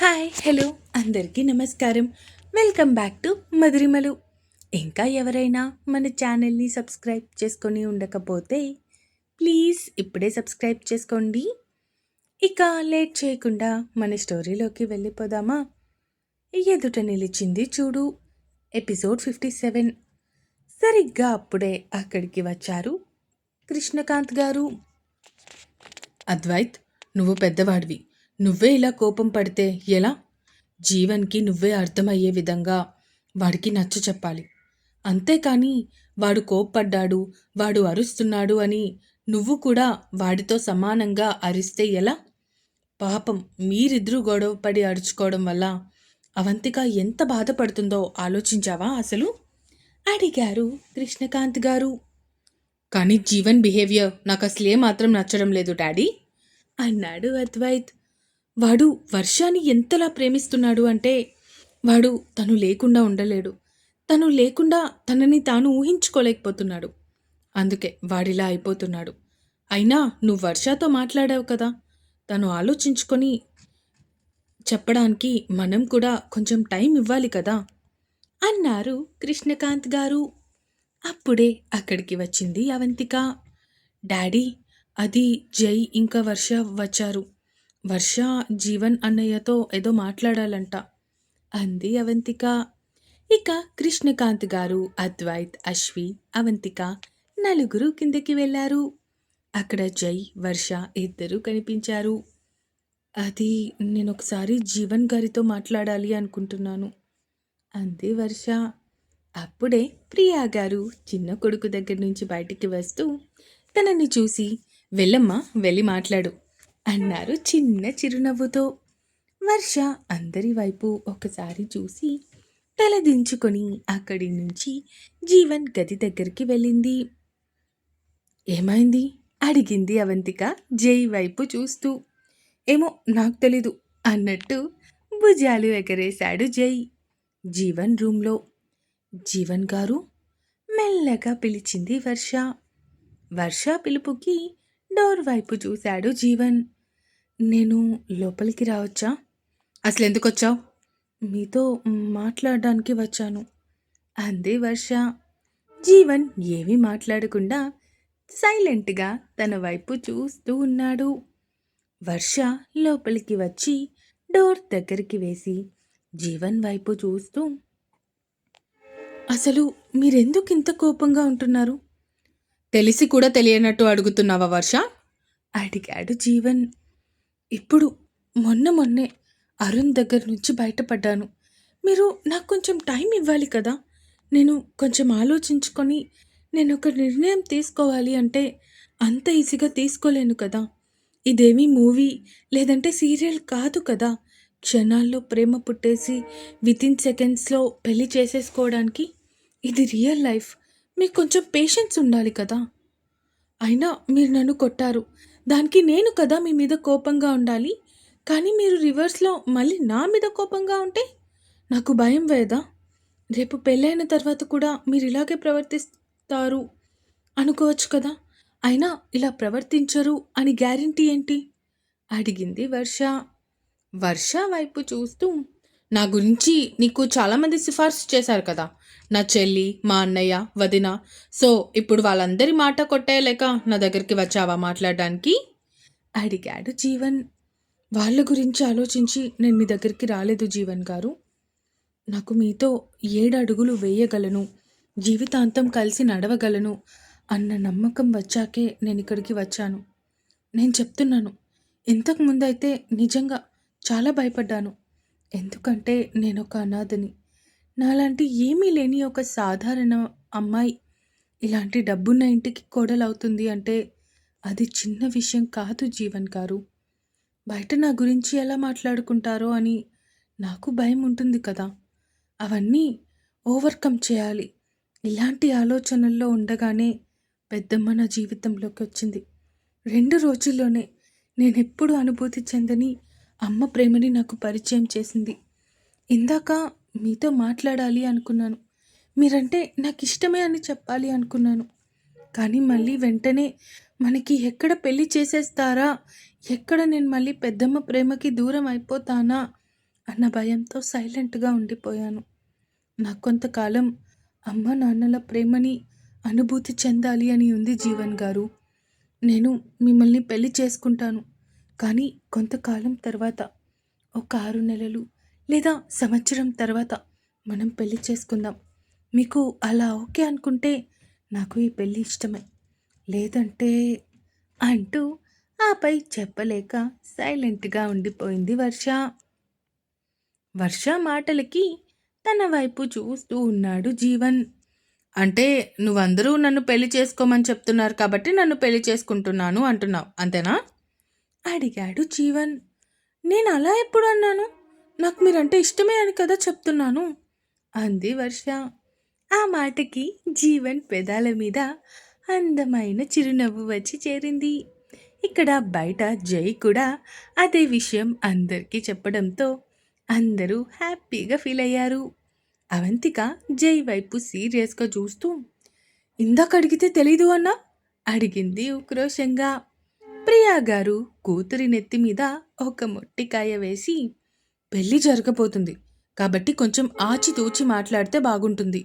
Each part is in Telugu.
హాయ్ హలో అందరికీ నమస్కారం. Welcome back to Madhurimalu. ఇంకా ఎవరైనా మన ఛానల్ని సబ్స్క్రైబ్ చేసుకొని ఉండకపోతే ప్లీజ్ ఇప్పుడే సబ్స్క్రైబ్ చేసుకోండి. ఇక లేట్ చేయకుండా మన స్టోరీలోకి వెళ్ళిపోదామా? ఎదుట నిలిచింది చూడు, ఎపిసోడ్ 57. సరిగ్గా అప్పుడే అక్కడికి వచ్చారు కృష్ణకాంత్ గారు. అద్వైత్, నువ్వు పెద్దవాడివి. నువ్వే ఇలా కోపం పడితే ఎలా? జీవన్కి నువ్వే అర్థమయ్యే విధంగా వాడికి నచ్చ చెప్పాలి. అంతేకాని వాడు కోప్పడ్డాడు, వాడు అరుస్తున్నాడు అని నువ్వు కూడా వాడితో సమానంగా అరిస్తే ఎలా? పాపం మీరిద్దరూ గొడవపడి అరుచుకోవడం వల్ల అవంతిక ఎంత బాధపడుతుందో ఆలోచించావా అసలు? అడిగారు కృష్ణకాంత్ గారు. కానీ జీవన్ బిహేవియర్ నాకు అసలే మాత్రం నచ్చడం లేదు డాడీ అన్నాడు అద్వైత్. వాడు వర్షాన్ని ఎంతలా ప్రేమిస్తున్నాడు అంటే వాడు తను లేకుండా ఉండలేడు. తను లేకుండా తనని తాను ఊహించుకోలేకపోతున్నాడు. అందుకే వాడిలా అయిపోతున్నాడు. అయినా నువ్వు వర్షతో మాట్లాడావు కదా, తను ఆలోచించుకొని చెప్పడానికి మనం కూడా కొంచెం టైం ఇవ్వాలి కదా అన్నారు కృష్ణకాంత్ గారు. అప్పుడే అక్కడికి వచ్చింది అవంతిక. డాడీ, అది జై ఇంకా వర్ష వచ్చారు. వర్ష జీవన్ అన్నయ్యతో ఏదో మాట్లాడాలంట అంది అవంతిక. ఇక కృష్ణకాంత్ గారు, అద్వైత్, అశ్వి, అవంతిక నలుగురు కిందకి వెళ్ళారు. అక్కడ జై, వర్ష ఇద్దరూ కనిపించారు. అది నేను ఒకసారి జీవన్ గారితో మాట్లాడాలి అనుకుంటున్నాను అంది వర్ష. అప్పుడే ప్రియా గారు చిన్న కొడుకు దగ్గర నుంచి బయటికి వస్తూ తనని చూసి, వెళ్ళమ్మా వెళ్ళి మాట్లాడు అన్నారు చిన్న చిరునవ్వుతో. వర్ష అందరి వైపు ఒకసారి చూసి తల దించుకొని అక్కడి నుంచి జీవన్ గది దగ్గరికి వెళ్ళింది. ఏమైంది అడిగింది అవంతిక జై వైపు చూస్తూ. ఏమో నాకు తెలీదు అన్నట్టు భుజాలు ఎగరేశాడు జై. జీవన్ రూంలో జీవన్ గారు మెల్లగా పిలిచింది వర్ష. వర్ష పిలుపుకి డోర్ వైపు చూశాడు జీవన్. నేను లోపలికి రావచ్చా? అసలు ఎందుకు వచ్చావు? మీతో మాట్లాడడానికి వచ్చాను అంది వర్ష. జీవన్ ఏమీ మాట్లాడకుండా సైలెంట్గా తన వైపు చూస్తూ ఉన్నాడు. వర్ష లోపలికి వచ్చి డోర్ దగ్గరికి వేసి జీవన్ వైపు చూస్తూ, అసలు మీరెందుకు ఇంత కోపంగా ఉంటున్నారు? తెలిసి కూడా తెలియనట్టు అడుగుతున్నావా వర్ష? అడిగాడు జీవన్. ఇప్పుడు మొన్నే అరుణ్ దగ్గర నుంచి బయటపడ్డాను. మీరు నాకు కొంచెం టైం ఇవ్వాలి కదా. నేను కొంచెం ఆలోచించుకొని నేను ఒక నిర్ణయం తీసుకోవాలి అంటే అంత ఈజీగా తీసుకోలేను కదా. ఇదేమీ మూవీ లేదంటే సీరియల్ కాదు కదా, క్షణాల్లో ప్రేమ పుట్టేసి వితిన్ సెకండ్స్లో పెళ్లి చేసేసుకోవడానికి. ఇది రియల్ లైఫ్. మీకు కొంచెం పేషెన్స్ ఉండాలి కదా. అయినా మీరు నన్ను కొట్టారు, దానికి నేను కదా మీ మీద కోపంగా ఉండాలి. కానీ మీరు రివర్స్లో మళ్ళీ నా మీద కోపంగా ఉంటే నాకు భయం వేదా? రేపు పెళ్ళైన తర్వాత కూడా మీరు ఇలాగే ప్రవర్తిస్తారు అనుకోవచ్చు కదా. అయినా ఇలా ప్రవర్తించరు అని గ్యారంటీ ఏంటి? అడిగింది వర్ష. వర్ష వైపు చూస్తూ, నా గురించి నీకు చాలామంది సిఫార్సు చేశారు కదా, నా చెల్లి, మా అన్నయ్య, వదిన. సో ఇప్పుడు వాళ్ళందరి మాట కొట్టేయలేక నా దగ్గరికి వచ్చావా మాట్లాడడానికి? అడిగాడు జీవన్. వాళ్ళ గురించి ఆలోచించి నేను మీ దగ్గరికి రాలేదు జీవన్ గారు. నాకు మీతో 7 అడుగులు వేయగలను, జీవితాంతం కలిసి నడవగలను అన్న నమ్మకం వచ్చాకే నేను ఇక్కడికి వచ్చాను. నేను చెప్తున్నాను, ఇంతకు ముందైతే నిజంగా చాలా భయపడ్డాను. ఎందుకంటే నేను ఒక అనాథని. నాలాంటి ఏమీ లేని ఒక సాధారణ అమ్మాయి ఇలాంటి డబ్బున్న ఇంటికి కోడలవుతుంది అంటే అది చిన్న విషయం కాదు జీవన్ గారు. బయట నా గురించి ఎలా మాట్లాడుకుంటారో అని నాకు భయం ఉంటుంది కదా. అవన్నీ ఓవర్కమ్ చేయాలి. ఇలాంటి ఆలోచనల్లో ఉండగానే పెద్దమ్మ నా జీవితంలోకి వచ్చింది. 2 రోజుల్లోనే నేనెప్పుడు అనుభూతి చెందని అమ్మ ప్రేమని నాకు పరిచయం చేసింది. ఇందాక మీతో మాట్లాడాలి అనుకున్నాను. మీరంటే నాకు ఇష్టమే అని చెప్పాలి అనుకున్నాను. కానీ మళ్ళీ వెంటనే మనకి ఎక్కడ పెళ్లి చేసేస్తారా, ఎక్కడ నేను మళ్ళీ పెద్దమ్మ ప్రేమకి దూరం అయిపోతానా అన్న భయంతో సైలెంట్‌గా ఉండిపోయాను. నాకు కొంతకాలం అమ్మ నాన్నల ప్రేమని అనుభూతి చెందాలి అని ఉంది జీవన్ గారు. నేను మిమ్మల్ని పెళ్లి చేసుకుంటాను. కానీ కొంతకాలం తర్వాత ఒక 6 నెలలు లేదా సంవత్సరం తర్వాత మనం పెళ్లి చేసుకుందాం. మీకు అలా ఓకే అనుకుంటే నాకు ఈ పెళ్లి ఇష్టమే. లేదంటే అంటూ ఆపై చెప్పలేక సైలెంట్‌గా ఉండిపోయింది వర్ష. వర్ష మాటలకి తన వైపు చూస్తూ ఉన్నాడు జీవన్. అంటే నువ్వందరూ నన్ను పెళ్లి చేసుకోమని చెప్తున్నారు కాబట్టి నన్ను పెళ్లి చేసుకుంటున్నాను అంటున్నావు. అంతేనా? అడిగాడు జీవన్. నేను అలా ఎప్పుడు అన్నాను? నాకు మీరంటే ఇష్టమే అని కదా చెప్తున్నాను. అంది వర్ష. ఆ మాటకి జీవన్ పెదాల మీద అందమైన చిరునవ్వు వచ్చి చేరింది. ఇక్కడ బయట జై కూడా అదే విషయం అందరికీ చెప్పడంతో అందరూ హ్యాపీగా ఫీల్ అయ్యారు. అవంతిక జై వైపు సీరియస్గా చూస్తూ, ఇందాక అడిగితే తెలీదు అన్నా? అడిగింది ఉక్రోషంగా. ప్రియా గారు కూతురి నెత్తి మీద ఒక మొట్టికాయ వేసి, పెళ్లి జరగబోతుంది కాబట్టి కొంచెం ఆచితూచి మాట్లాడితే బాగుంటుంది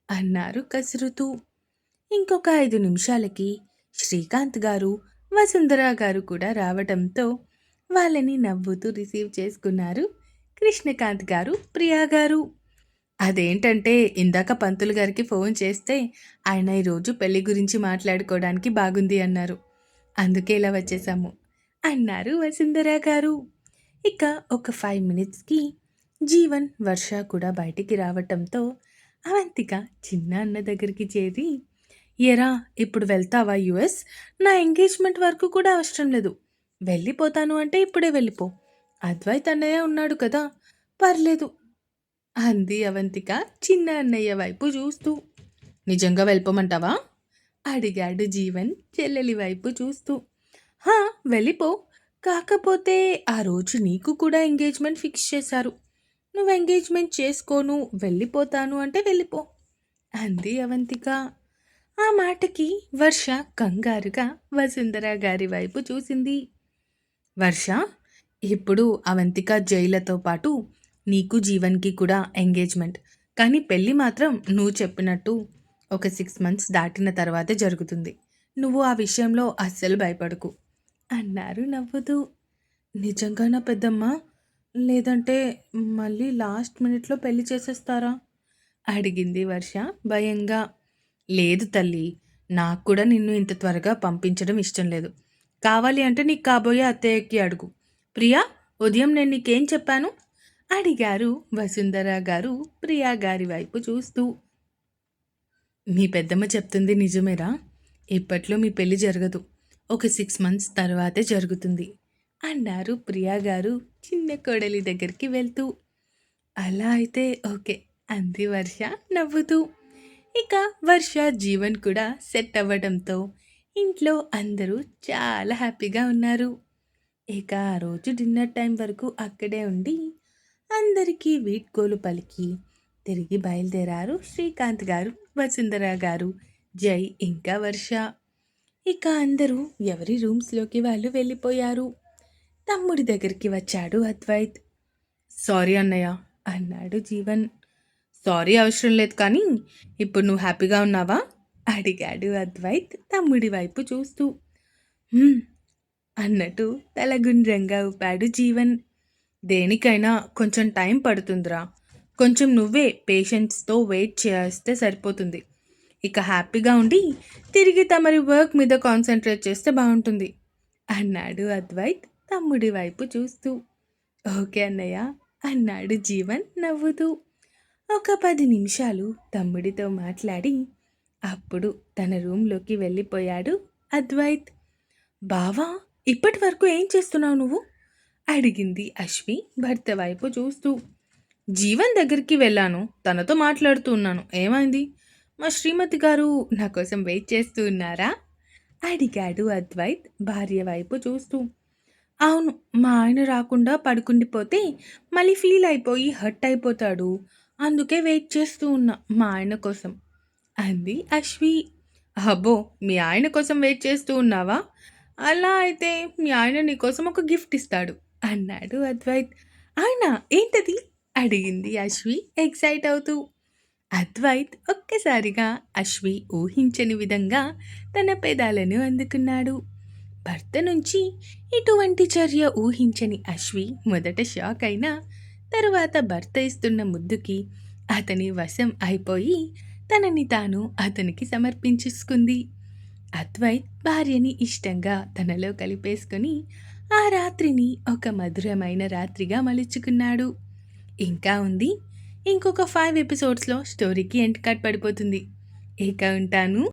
అన్నారు కసురుతూ. ఇంకొక 5 నిమిషాలకి శ్రీకాంత్ గారు, వసుంధర గారు కూడా రావటంతో వాళ్ళని నవ్వుతూ రిసీవ్ చేసుకున్నారు కృష్ణకాంత్ గారు, ప్రియా గారు. అదేంటంటే ఇందాక పంతులు గారికి ఫోన్ చేస్తే ఆయన ఈరోజు పెళ్లి గురించి మాట్లాడుకోవడానికి బాగుంది అన్నారు. అందుకే ఇలా వచ్చేసాము అన్నారు వసుంధర గారు. ఇక ఒక 5 మినిట్స్కి జీవన్, వర్ష కూడా బయటికి రావటంతో అవంతిక చిన్న అన్న దగ్గరికి చేరి, ఎరా ఇప్పుడు వెళ్తావా యుఎస్? నా ఎంగేజ్మెంట్ వరకు కూడా అవసరం లేదు. వెళ్ళిపోతాను అంటే ఇప్పుడే వెళ్ళిపో. అద్వైత్ అన్నయ్య ఉన్నాడు కదా, పర్లేదు అంది అవంతిక చిన్న అన్నయ్య వైపు చూస్తూ. నిజంగా వెళ్ళిపోమంటావా? అడిగాడు జీవన్ చెల్లెలి వైపు చూస్తూ. హా, వెళ్ళిపో. కాకపోతే ఆ రోజు నీకు కూడా ఎంగేజ్మెంట్ ఫిక్స్ చేశారు. నువ్వు ఎంగేజ్మెంట్ చేసుకోను, వెళ్ళిపోతాను అంటే వెళ్ళిపో అంది అవంతిక. ఆ మాటకి వర్ష కంగారుగా వసుంధర గారి వైపు చూసింది. వర్ష, ఇప్పుడు అవంతిక జైలతో పాటు నీకు జీవన్కి కూడా ఎంగేజ్మెంట్. కానీ పెళ్ళి మాత్రం నువ్వు చెప్పినట్టు ఒక 6 మంత్స్ దాటిన తర్వాతే జరుగుతుంది. నువ్వు ఆ విషయంలో అస్సలు భయపడకు అన్నారు నవ్వుతూ. నిజంగానా పెద్దమ్మ? లేదంటే మళ్ళీ లాస్ట్ మినిట్లో పెళ్లి చేసేస్తారా? అడిగింది వర్ష భయంగా. లేదు తల్లి, నాకు కూడా నిన్ను ఇంత త్వరగా పంపించడం ఇష్టం లేదు. కావాలి అంటే నీకు కాబోయే అత్తయ్యకి అడుగు. ప్రియా, ఉదయం నేను నీకేం చెప్పాను? అడిగారు వసుంధర గారు ప్రియా గారి వైపు చూస్తూ. మీ పెద్దమ్మ చెప్తుంది నిజమేరా. ఇప్పట్లో మీ పెళ్లి జరగదు. ఒక 6 మంత్స్ తర్వాతే జరుగుతుంది అన్నారు ప్రియా గారు చిన్న కోడలి దగ్గరికి వెళ్తూ. అలా అయితే ఓకే అంది వర్ష నవ్వుతూ. ఇక వర్ష జీవన్ కూడా సెట్ అవ్వడంతో ఇంట్లో అందరూ చాలా హ్యాపీగా ఉన్నారు. ఇక ఆ రోజు డిన్నర్ టైం వరకు అక్కడే ఉండి అందరికీ వీడ్కోలు పలికి తిరిగి బయలుదేరారు శ్రీకాంత్ గారు, వసుంధర గారు, జై ఇంకా వర్ష. ఇక అందరూ ఎవరి రూమ్స్లోకి వాళ్ళు వెళ్ళిపోయారు. తమ్ముడి దగ్గరికి వచ్చాడు అద్వైత్. సారీ అన్నయ్య అన్నాడు జీవన్. సారీ అవసరం లేదు కానీ ఇప్పుడు నువ్వు హ్యాపీగా ఉన్నావా? అడిగాడు అద్వైత్ తమ్ముడి వైపు చూస్తూ. "హ్మ్" అన్నట్టు తలగుండ్రంగా ఊపాడు జీవన్. దేనికైనా కొంచెం టైం పడుతుందిరా. కొంచెం నువ్వే పేషెన్స్తో వెయిట్ చేస్తే సరిపోతుంది. ఇక హ్యాపీగా ఉండి తిరిగి తమరి వర్క్ మీద కాన్సన్ట్రేట్ చేస్తే బాగుంటుంది అన్నాడు అద్వైత్ తమ్ముడి వైపు చూస్తూ. ఓకే అన్నయ్య అన్నాడు జీవన్ నవ్వుతూ. ఒక 10 నిమిషాలు తమ్ముడితో మాట్లాడి అప్పుడు తన రూమ్లోకి వెళ్ళిపోయాడు అద్వైత్. బావా, ఇప్పటి వరకు ఏం చేస్తున్నావు నువ్వు? అడిగింది అశ్వి భర్త వైపు చూస్తూ. జీవన్ దగ్గరికి వెళ్ళాను, తనతో మాట్లాడుతూ ఉన్నాను. ఏమైంది? మా శ్రీమతి గారు నా కోసం వెయిట్ చేస్తూ ఉన్నారా? అడిగాడు అద్వైత్ భార్య వైపు చూస్తూ. అవును, మా ఆయన రాకుండా పడుకుండిపోతే మళ్ళీ ఫీల్ అయిపోయి హర్ట్ అయిపోతాడు. అందుకే వెయిట్ చేస్తూ ఉన్నా మా ఆయన కోసం అంది అశ్వి. అబ్బో, మీ ఆయన కోసం వెయిట్ చేస్తూ ఉన్నావా? అలా అయితే మీ ఆయన నీకోసం ఒక గిఫ్ట్ ఇస్తాడు అన్నాడు అద్వైత్. అవునా ఏంటది అడిగింది అశ్వి ఎక్సైట్ అవుతూ. అద్వైత్ ఒక్కసారిగా అశ్వి ఊహించని విధంగా తన పెదాలను అందుకున్నాడు. భర్త నుంచి ఇటువంటి చర్య ఊహించని అశ్వి మొదట షాక్ అయినా తరువాత భర్త ఇస్తున్న ముద్దుకి అతని వశం అయిపోయి తనని తాను అతనికి సమర్పించేసుకుంది. అద్వైత్ భార్యని ఇష్టంగా తనలో కలిపేసుకొని ఆ రాత్రిని ఒక మధురమైన రాత్రిగా మలుచుకున్నాడు. ఇంకా ఉంది. ఇంకొక 5 ఎపిసోడ్స్‌లో స్టోరీకి ఎండ్ కార్డ్ పడిపోతుంది. ఇక ఉంటాను.